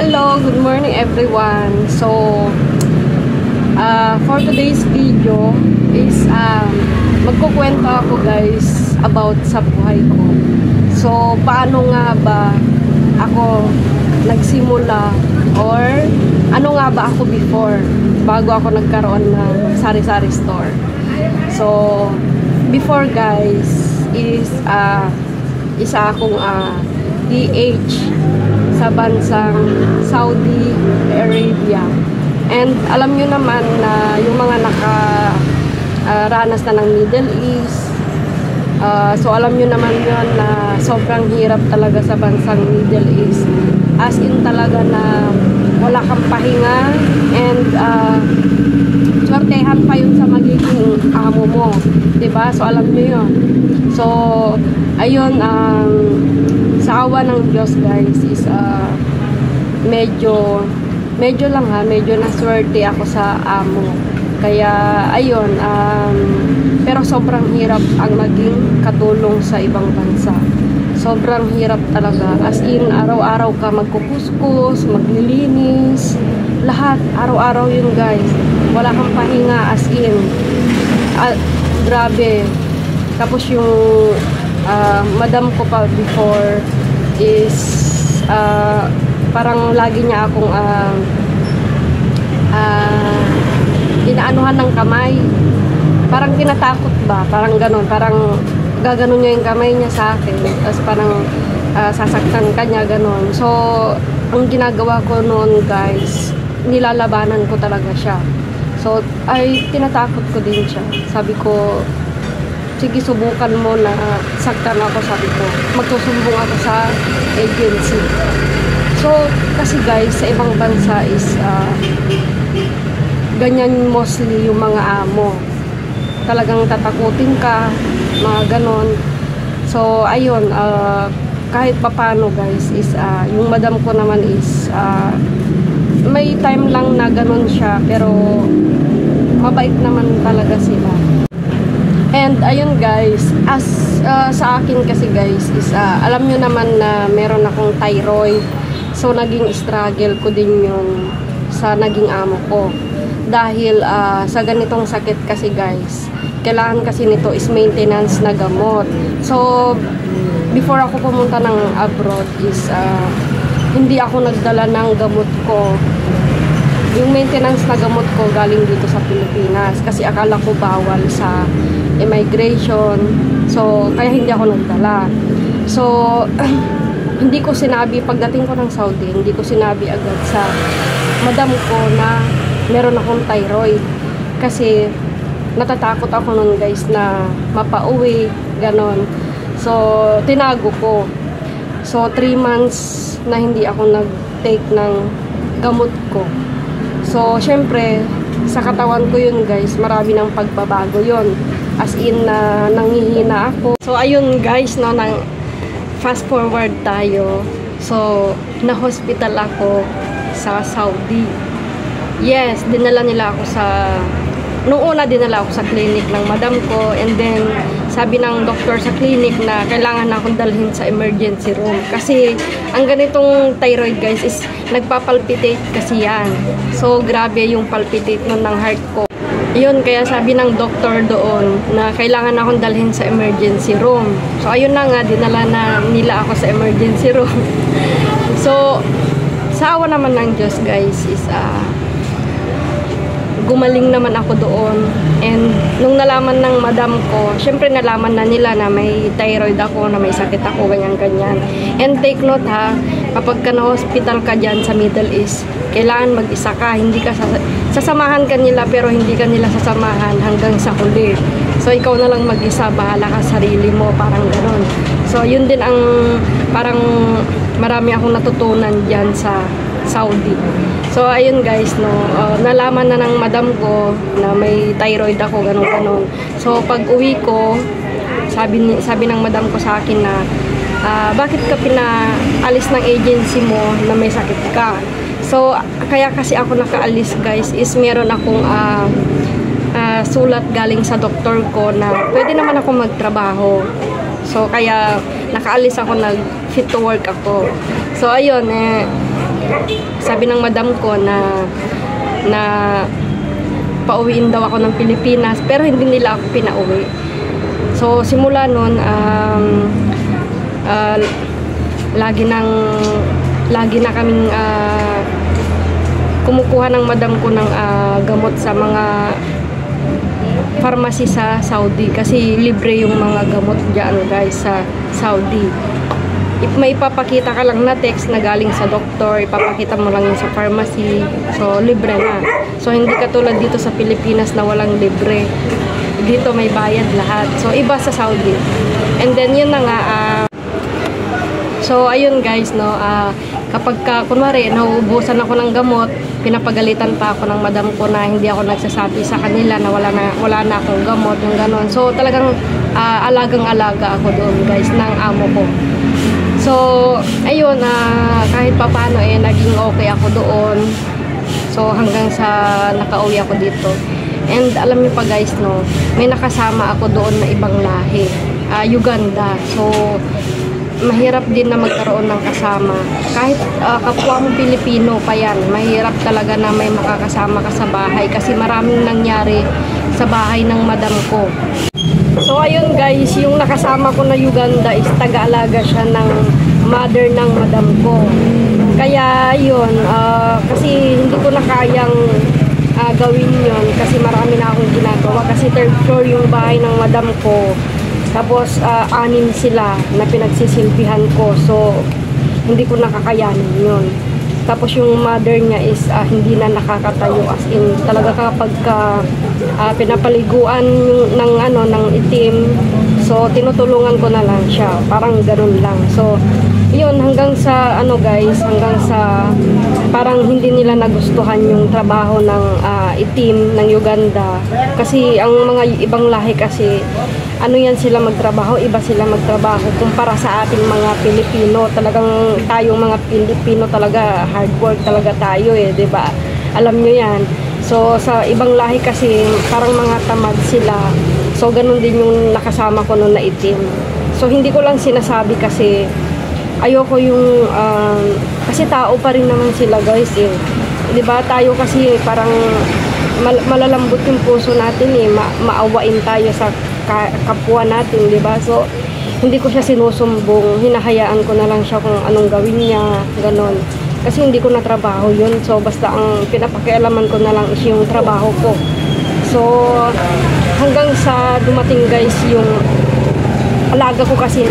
Hello, good morning everyone. So, for today's video is magkukwento ako guys about sa buhay ko. So, paano nga ba ako nagsimula or ano nga ba ako before bago ako nagkaroon ng sari-sari store. So, before guys is isa akong DH sa bansang Saudi Arabia. And alam nyo naman na yung mga nakaranas na ng Middle East, so alam nyo naman yun na sobrang hirap talaga sa bansang Middle East. As in talaga na wala kang pahinga and swertehan pa yun sa magiging amo mo, diba? So alam nyo yun. So ayun, sa awa ng Diyos guys is medyo naswerte ako sa amo. Kaya ayun, pero sobrang hirap ang maging katulong sa ibang bansa. Sobrang hirap talaga, as in araw-araw ka magkukuskus, maglilinis, lahat araw-araw yun guys. Wala kang pahinga, as in grabe. Tapos yung madam ko pa before is parang lagi niya akong inaanuhan ng kamay, parang tinatakot ba, parang ganon, parang gaganon niya yung kamay niya sa akin, tapos parang sasaktan ka niya, ganon. So ang ginagawa ko noon guys, nilalabanan ko talaga siya. So ay tinatakot ko din siya, sabi ko sige, subukan mo na saktan ako, sabi ko. Magsusumbong ako sa agency. So, kasi guys, sa ibang bansa is ganyan mostly yung mga amo. Talagang tatakutin ka, mga ganon. So, ayun, kahit papano guys, is yung madam ko naman is may time lang na ganon siya, pero mabait naman talaga sila. And ayun guys, as sa akin kasi guys is alam nyo naman na meron akong thyroid. So naging struggle ko din yung sa naging amo ko. Dahil sa ganitong sakit kasi guys, kailangan kasi nito is maintenance na gamot. So before ako pumunta ng abroad is hindi ako nagdala ng gamot ko. Yung maintenance na gamot ko galing dito sa Pilipinas kasi akala ko bawal sa immigration. So kaya hindi ako nagdala. So hindi ko sinabi pagdating ko ng Saudi, hindi ko sinabi agad sa madam ko na meron akong thyroid kasi natatakot ako nun guys na mapauwi, ganon. So tinago ko. So 3 months na hindi ako nag-take ng gamot ko. So, syempre, sa katawan ko yun guys, marami ng pagbabago yun. As in, nangihina ako. So, ayun guys, no, fast forward tayo. So, na-hospital ako sa Saudi. Yes, dinala nila ako sa... Noong una, dinala ako sa clinic ng madam ko. And then, sabi ng doktor sa clinic na kailangan na akong dalhin sa emergency room. Kasi, ang ganitong thyroid guys is nagpapalpitate kasi yan. So, grabe yung palpitate nun ng heart ko. Yun, kaya sabi ng doktor doon na kailangan akong dalhin sa emergency room. So, ayun na nga, dinala na nila ako sa emergency room. So, sa awa naman ng Diyos guys is gumaling naman ako doon. And nung nalaman ng madam ko, syempre nalaman na nila na may thyroid ako, na may sakit ako, ganyan-ganyan. And take note ha, kapag ka na-hospital ka dyan sa Middle East, kailangan mag-isa ka, hindi ka sasamahan ka nila, pero hindi ka nila sasamahan hanggang sa huli. So ikaw na lang mag-isa, bahala ka sarili mo, parang gano'n. So yun din ang parang marami akong natutunan dyan sa Saudi. So ayun guys, no, nalaman na ng madam ko na may thyroid ako, ganun-ganun. So pag uwi ko, sabi ng madam ko sa akin na bakit ka pinaalis ng agency mo na may sakit ka? So kaya kasi ako nakaalis guys is meron akong sulat galing sa doktor ko na pwede naman ako magtrabaho. So kaya nakaalis ako, nag fit to work ako. So ayun, sabi ng madam ko na pauwiin daw ako ng Pilipinas, pero hindi nila ako pinauwi. So simula nun, lagi na kaming kumukuha ng madam ko ng gamot sa mga pharmacy sa Saudi, kasi libre yung mga gamot dyan guys sa Saudi. If may ipapakita ka lang na text na galing sa doktor, ipapakita mo lang yun sa pharmacy, so libre na. So hindi katulad dito sa Pilipinas na walang libre, dito may bayad lahat. So iba sa Saudi. And then yun na nga, so ayun guys, no, kapag kunwari nauubusan ako ng gamot, pinapagalitan pa ako ng madam ko na hindi ako nagsasabi sa kanila na wala na akong gamot, yung ganon. So talagang alagang-alaga ako doon guys ng amo ko. So ayun, kahit papano naging okay ako doon. So hanggang sa nakauwi ako dito. And alam niyo pa guys, no, may nakasama ako doon na ibang lahi, Uganda. So mahirap din na magkaroon ng kasama. Kahit kapwa mo Pilipino pa yan, mahirap talaga na may makakasama ka sa bahay kasi maraming nangyari sa bahay ng madam ko. So ayun guys, yung nakasama ko na Uganda is taga-alaga siya ng mother ng madam ko. Kaya yun, kasi hindi ko na kayang gawin yun kasi marami na akong ginagawa, kasi third floor yung bahay ng madam ko. Tapos, 6 sila na pinagsisilbihan ko. So, hindi ko nakakayanin yun. Tapos, yung mother niya is hindi na nakakatayo. As in, talaga kapag pinapaliguan ng itim, so, tinutulungan ko na lang siya. Parang ganun lang. So, yun, hanggang sa, hanggang sa, parang hindi nila nagustuhan yung trabaho ng itim ng Uganda. Kasi, ang mga ibang lahi kasi, yan sila magtrabaho, iba sila magtrabaho kumpara sa ating mga Pilipino. Talagang tayong mga Pilipino talaga hard work talaga tayo di ba? Alam nyo yan. So sa ibang lahi kasi parang mga tamad sila. So ganun din yung nakasama ko noon na itim. So hindi ko lang sinasabi kasi ayoko yung kasi tao pa rin naman sila guys di ba? Tayo kasi parang malalambot yung puso natin maawain tayo sa kapwa natin, di ba? So hindi ko siya sinusumbong, hinahayaan ko na lang siya kung anong gawin niya, ganon. Kasi hindi ko na trabaho yun. So basta ang pinapakialaman ko na lang is yung trabaho ko. So hanggang sa dumating guys yung alaga ko kasi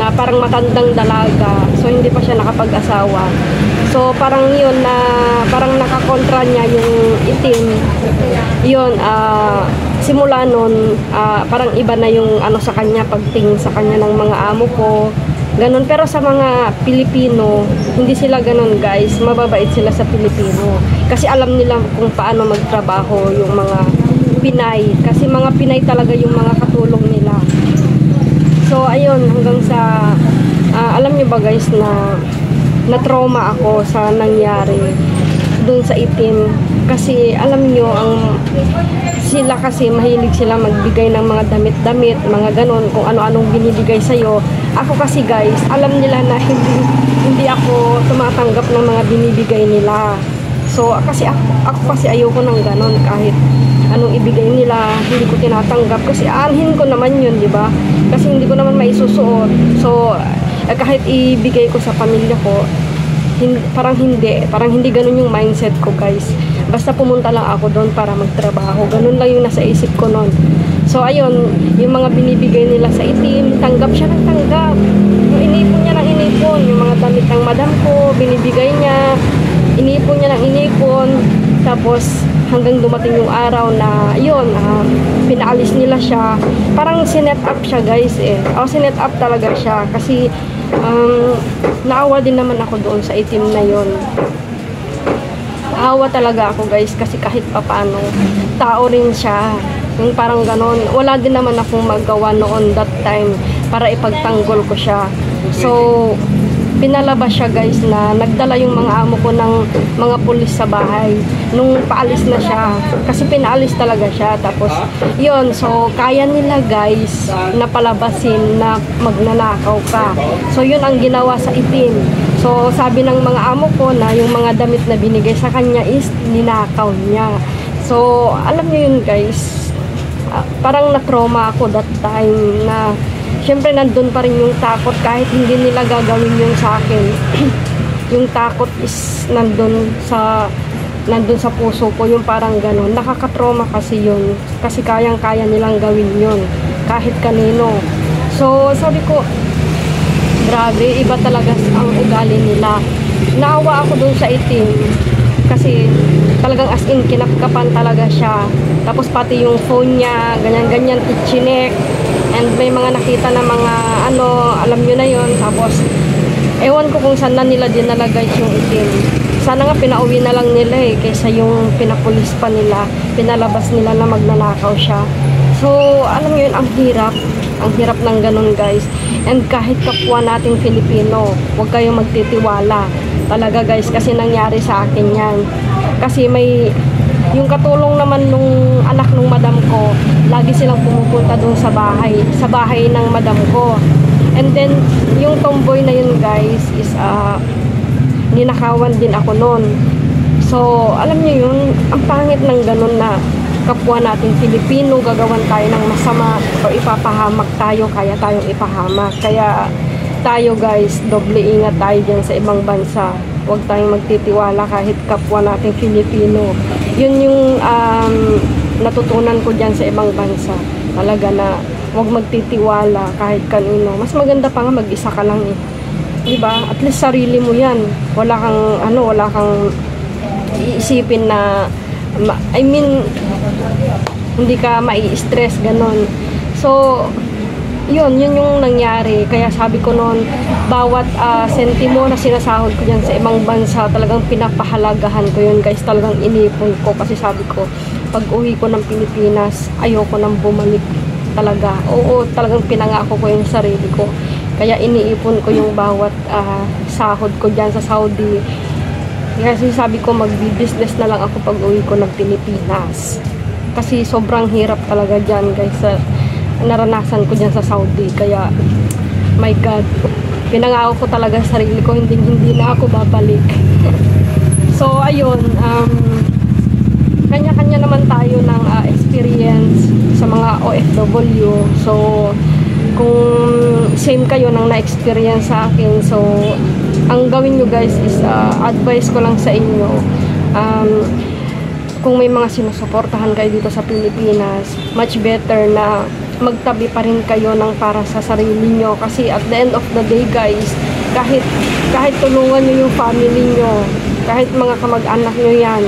na parang matandang dalaga. So hindi pa siya nakapag-asawa. So parang yun na parang nakakontra niya yung itim. Yun, simula nun, parang iba na yung sa kanya, pagtingin sa kanya ng mga amo ko. Ganon. Pero sa mga Pilipino, hindi sila ganon guys. Mababait sila sa Pilipino. Kasi alam nila kung paano magtrabaho yung mga Pinay. Kasi mga Pinay talaga yung mga katulong nila. So ayun, hanggang sa alam niyo ba guys na trauma ako sa nangyari dun sa itim. Kasi alam niyo sila kasi mahilig sila magbigay ng mga damit-damit, mga ganon, kung ano-anong binibigay sa'yo. Ako kasi guys, alam nila na hindi ako tumatanggap ng mga binibigay nila. So kasi ako kasi ayoko ng ganon, kahit anong ibigay nila, hindi ko tinatanggap kasi aanhin ko naman yun, di ba? Kasi hindi ko naman maisusuot. So kahit ibigay ko sa pamilya ko, parang hindi ganun yung mindset ko guys. Basta pumunta lang ako doon para magtrabaho, ganun lang yung nasa isip ko noon. So ayun, yung mga binibigay nila sa itim, tanggap siya ng tanggap. Yung inipon niya ng inipon, yung mga damit ng madam ko, binibigay niya, inipon niya ng inipon. Tapos hanggang dumating yung araw na yun, pinaalis nila siya. Parang sinet up siya guys sinet up talaga siya kasi naawa din naman ako doon sa itim na yun. Naawa talaga ako guys kasi kahit papaano tao rin siya, yung parang ganon. Wala din naman akong magawa noon that time para ipagtanggol ko siya. So pinalabas siya guys, na nagdala yung mga amo ko ng mga pulis sa bahay nung paalis na siya, kasi pinaalis talaga siya. Tapos yun, so kaya nila guys na palabasin na magnanakaw ka. So yun ang ginawa sa itim. So So sabi ng mga amo ko na yung mga damit na binigay sa kanya is ninakaw niya. So alam niyo yun guys, parang na-trauma ako that time na syempre nandun pa rin yung takot kahit hindi nila gagawin yung sa akin. Yung takot is nandun sa puso ko, yung parang ganun. Nakakatrauma kasi yun. Kasi kayang-kaya nilang gawin yun. Kahit kanino. So, sabi ko, grabe, iba talaga ang ugali nila. Naawa ako dun sa itim. Kasi talagang as in, kinapkapan talaga siya. Tapos pati yung phone niya, ganyan-ganyan, itchinek. And may mga nakita na mga, alam nyo na yun. Tapos, ewan ko kung saan na nila dinala guys yung itim. Sana nga pinauwi na lang nila kaysa yung pinapulis pa nila, pinalabas nila na magnanakaw siya. So alam nyo yun, ang hirap ng ganun guys. And kahit kapwa nating Filipino, huwag kayong magtitiwala talaga guys, kasi nangyari sa akin yan. Kasi may yung katulong naman nung anak nung madam ko, lagi silang pumupunta dun sa bahay ng madam ko. And then, yung tomboy na yun guys is ninakawan din ako noon. So, alam niyo yun, ang pangit ng ganun na kapwa natin Filipino, gagawan tayo ng masama o ipapahamak tayo, kaya tayong ipahamak. Kaya tayo guys, doble ingat tayo dyan sa ibang bansa. Huwag tayong magtitiwala kahit kapwa natin Filipino. Yun yung natutunan ko dyan sa ibang bansa. Talaga na huwag magtitiwala kahit kanino. Mas maganda pa nga mag-isa ka lang diba? At least sarili mo yan. Wala kang iisipin na hindi ka mai-stress ganon. So yun yung nangyari. Kaya sabi ko noon, bawat sentimo na sinasahod ko dyan sa ibang bansa, talagang pinapahalagahan ko yun guys. Talagang inipon ko kasi sabi ko, pag uwi ko ng Pilipinas, ayoko nang bumalik talaga. Oo, talagang pinangako ko yung sarili ko. Kaya iniipon ko yung bawat sahod ko dyan sa Saudi. Kasi sabi ko, magbi-business na lang ako pag uwi ko ng Pilipinas. Kasi sobrang hirap talaga dyan guys. Naranasan ko dyan sa Saudi. Kaya, my God, pinangako ko talaga sa sarili ko, hindi na ako babalik. So, ayun, kanya-kanya naman tayo ng experience sa mga OFW. So, kung same kayo ng na-experience sa akin, so ang gawin nyo guys is advice ko lang sa inyo, kung may mga sinusuportahan kayo dito sa Pilipinas, much better na magtabi pa rin kayo ng para sa sarili nyo. Kasi at the end of the day guys, kahit tulungan nyo yung family nyo, kahit mga kamag-anak nyo yan,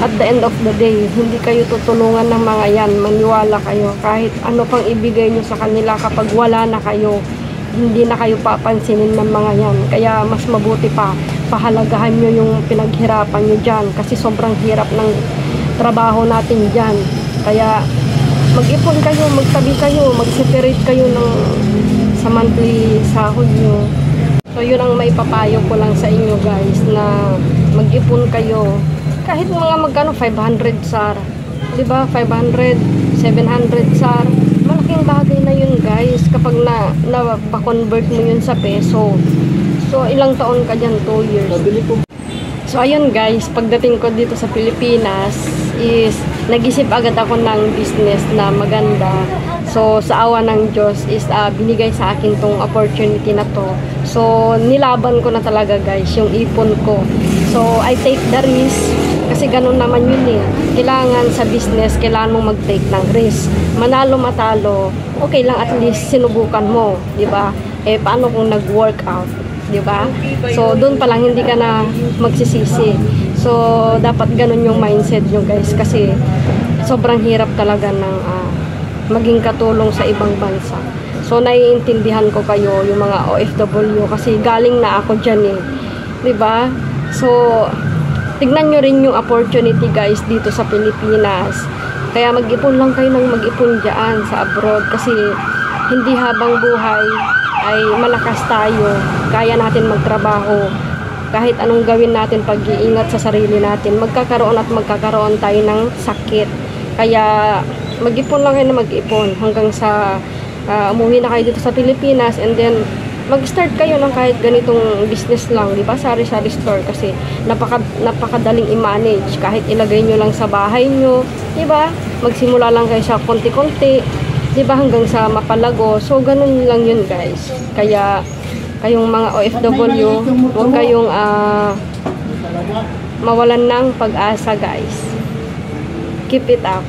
at the end of the day, hindi kayo tutulungan ng mga yan. Maniwala kayo. Kahit ano pang ibigay nyo sa kanila, kapag wala na kayo, hindi na kayo papansinin ng mga yan. Kaya mas mabuti pa, pahalagahan nyo yung pinaghirapan nyo dyan. Kasi sobrang hirap ng trabaho natin dyan. Kaya mag-ipon kayo, magtabi kayo, mag-separate kayo sa monthly sahod nyo. So yun ang may papayo ko lang sa inyo guys, na mag-ipon kayo. Kahit mga magkano, 500 SAR, diba? 500, 700 SAR, malaking bagay na yun guys, kapag na-convert mo yun sa peso. So ilang taon ka dyan? 2 years. So ayun guys, pagdating ko dito sa Pilipinas is nag-isip agad ako ng business na maganda. So sa awa ng Diyos is binigay sa akin tong opportunity na to. So nilaban ko na talaga guys yung ipon ko. So I take the risk. Kasi ganun naman yun Kailangan sa business, kailangan mong mag-take ng risk. Manalo, matalo, okay lang, at least sinubukan mo, di ba? Paano kung nag-workout, di ba? So, doon pa lang hindi ka na magsisisi. So, dapat ganun yung mindset nyo guys. Kasi, sobrang hirap talaga ng maging katulong sa ibang bansa. So, naiintindihan ko kayo, yung mga OFW, kasi galing na ako dyan di ba? So, tignan nyo rin yung opportunity guys dito sa Pilipinas. Kaya mag-ipon lang kayo ng mag-ipon dyan sa abroad. Kasi hindi habang buhay ay malakas tayo. Kaya natin magtrabaho. Kahit anong gawin natin, pag-iingat sa sarili natin, magkakaroon tayo ng sakit. Kaya mag-ipon lang kayo na mag-ipon hanggang sa umuwi na kayo dito sa Pilipinas, and then mag-start kayo ng kahit ganitong business lang, di ba? Sari-sari store kasi napakadaling i-manage. Kahit ilagay nyo lang sa bahay nyo, di ba? Magsimula lang kayo sa konti-konti, di ba? Hanggang sa mapalago. So, ganun lang yun, guys. Kaya, kayong mga OFW, huwag kayong mawalan ng pag-asa, guys. Keep it up.